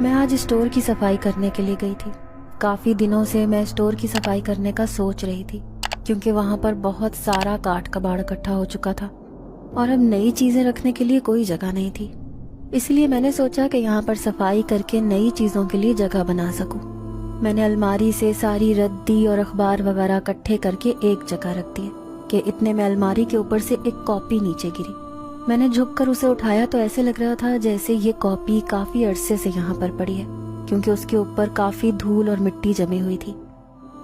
میں آج اسٹور کی صفائی کرنے کے لیے گئی تھی۔ کافی دنوں سے میں اسٹور کی صفائی کرنے کا سوچ رہی تھی، کیونکہ وہاں پر بہت سارا کاٹ کباڑ اکٹھا ہو چکا تھا اور اب نئی چیزیں رکھنے کے لیے کوئی جگہ نہیں تھی۔ اس لیے میں نے سوچا کہ یہاں پر صفائی کر کے نئی چیزوں کے لیے جگہ بنا سکوں۔ میں نے الماری سے ساری ردی اور اخبار وغیرہ اکٹھے کر کے ایک جگہ رکھ دیے کہ اتنے میں الماری کے اوپر سے ایک کاپی نیچے گری۔ میں نے جھک کر اسے اٹھایا تو ایسے لگ رہا تھا جیسے یہ کاپی کافی عرصے سے یہاں پر پڑی ہے، کیونکہ اس کے اوپر کافی دھول اور مٹی جمی ہوئی تھی۔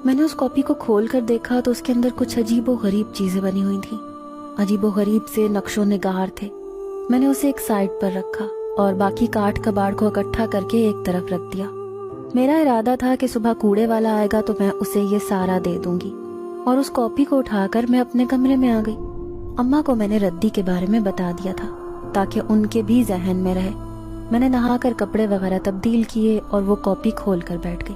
میں نے اس کاپی کو کھول کر دیکھا تو اس کے اندر کچھ عجیب و غریب چیزیں بنی ہوئی تھیں۔ عجیب و غریب سے نقش و نگار تھے۔ میں نے اسے ایک سائڈ پر رکھا اور باقی کاٹ کباڑ کو اکٹھا کر کے ایک طرف رکھ دیا۔ میرا ارادہ تھا کہ صبح کوڑے والا آئے گا تو میں اسے یہ سارا دے دوں گی، اور اس کاپی کو اٹھا کر میں اپنے کمرے میں آ گئی۔ اماں کو میں نے ردی کے بارے میں بتا دیا تھا تاکہ ان کے بھی ذہن میں رہے۔ میں نے نہا کر کپڑے وغیرہ تبدیل کیے اور وہ کاپی کھول کر بیٹھ گئی۔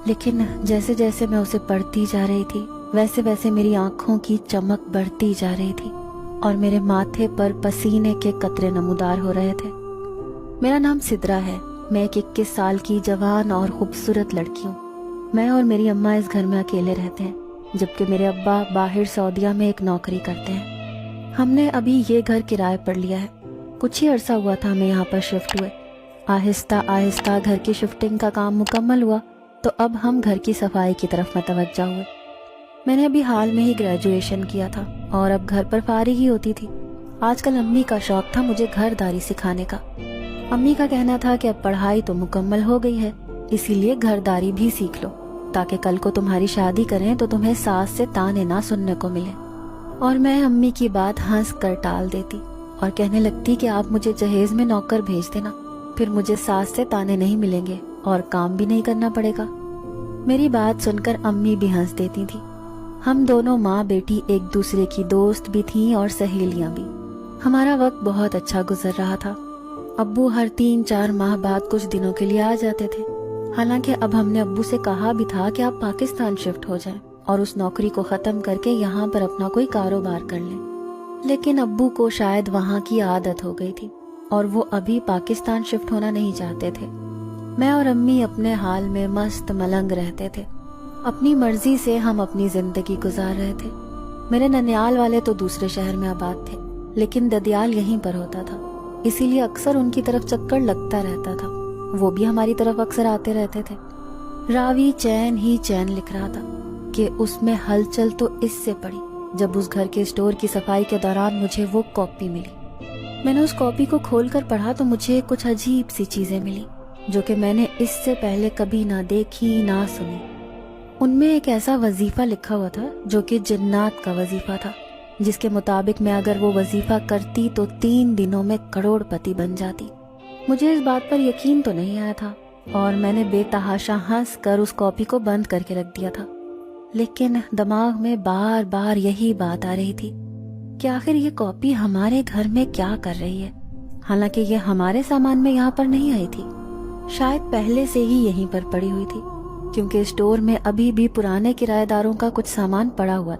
لیکن جیسے جیسے میں اسے پڑھتی جا رہی تھی ویسے ویسے میری آنکھوں کی چمک بڑھتی جا رہی تھی اور میرے ماتھے پر پسینے کے قطرے نمودار ہو رہے تھے۔ میرا نام سدرا ہے۔ میں ایک 21 سال کی جوان اور خوبصورت لڑکی ہوں۔ میں اور میری اماں اس گھر میں اکیلے رہتے ہیں، جبکہ میرے ابا باہر سعودیہ میں ایک نوکری کرتے ہیں۔ ہم نے ابھی یہ گھر کرائے پر لیا ہے۔ کچھ ہی عرصہ ہوا تھا ہمیں یہاں پر شفٹ ہوئے۔ آہستہ آہستہ گھر کی شفٹنگ کا کام مکمل ہوا تو اب ہم گھر کی صفائی کی طرف متوجہ ہوئے۔ میں نے ابھی حال میں ہی گریجویشن کیا تھا اور اب گھر پر فارغ ہی ہوتی تھی۔ آج کل امی کا شوق تھا مجھے گھرداری سکھانے کا۔ امی کا کہنا تھا کہ اب پڑھائی تو مکمل ہو گئی ہے، اسی لیے گھرداری بھی سیکھ لو تاکہ کل کو تمہاری شادی کریں تو تمہیں ساس سے تانے نہ سننے کو ملے۔ اور میں امی کی بات ہنس کر ٹال دیتی اور کہنے لگتی کہ آپ مجھے جہیز میں نوکر بھیج دینا، پھر مجھے ساس سے تانے نہیں ملیں گے اور کام بھی نہیں کرنا پڑے گا۔ میری بات سن کر امی بھی ہنس دیتی تھی۔ ہم دونوں ماں بیٹی ایک دوسرے کی دوست بھی تھیں اور سہیلیاں بھی۔ ہمارا وقت بہت اچھا گزر رہا تھا۔ ابو ہر 3-4 ماہ بعد کچھ دنوں کے لیے آ جاتے تھے۔ حالانکہ اب ہم نے ابو سے کہا بھی تھا کہ آپ پاکستان شفٹ ہو جائیں اور اس نوکری کو ختم کر کے یہاں پر اپنا کوئی کاروبار کر لیں، لیکن ابو کو شاید وہاں کی عادت ہو گئی تھی اور وہ ابھی پاکستان شفٹ ہونا نہیں چاہتے تھے۔ میں اور امی اپنے حال میں مست ملنگ رہتے تھے۔ اپنی مرضی سے ہم اپنی زندگی گزار رہے تھے۔ میرے ننیال والے تو دوسرے شہر میں آباد تھے، لیکن ددیال یہیں پر ہوتا تھا، اسی لیے اکثر ان کی طرف چکر لگتا رہتا تھا۔ وہ بھی ہماری طرف اکثر آتے رہتے تھے۔ راوی چین ہی چین لکھ رہا تھا کہ اس میں ہلچل تو اس سے پڑی جب اس گھر کے اسٹور کی صفائی کے دوران مجھے وہ کاپی ملی۔ میں نے اس کاپی کو کھول کر پڑھا تو مجھے کچھ عجیب سی چیزیں ملی جو کہ میں نے اس سے پہلے کبھی نہ دیکھی نہ سنی۔ ان میں ایک ایسا وظیفہ لکھا ہوا تھا جو کہ جنات کا وظیفہ تھا، جس کے مطابق میں اگر وہ وظیفہ کرتی تو 3 دنوں میں کروڑ پتی بن جاتی۔ مجھے اس بات پر یقین تو نہیں آیا تھا اور میں نے بے تحاشا ہنس کر اس کاپی کو بند کر کے رکھ دیا تھا، لیکن دماغ میں بار بار یہی بات آ رہی تھی کہ آخر یہ کاپی ہمارے گھر میں کیا کر رہی ہے، حالانکہ یہ ہمارے سامان میں یہاں پر نہیں آئی تھی۔ شاید پہلے سے ہی یہیں پر پڑی ہوئی تھی، کیونکہ اسٹور میں ابھی بھی پرانے کرایہ داروں کا کچھ سامان پڑا ہوا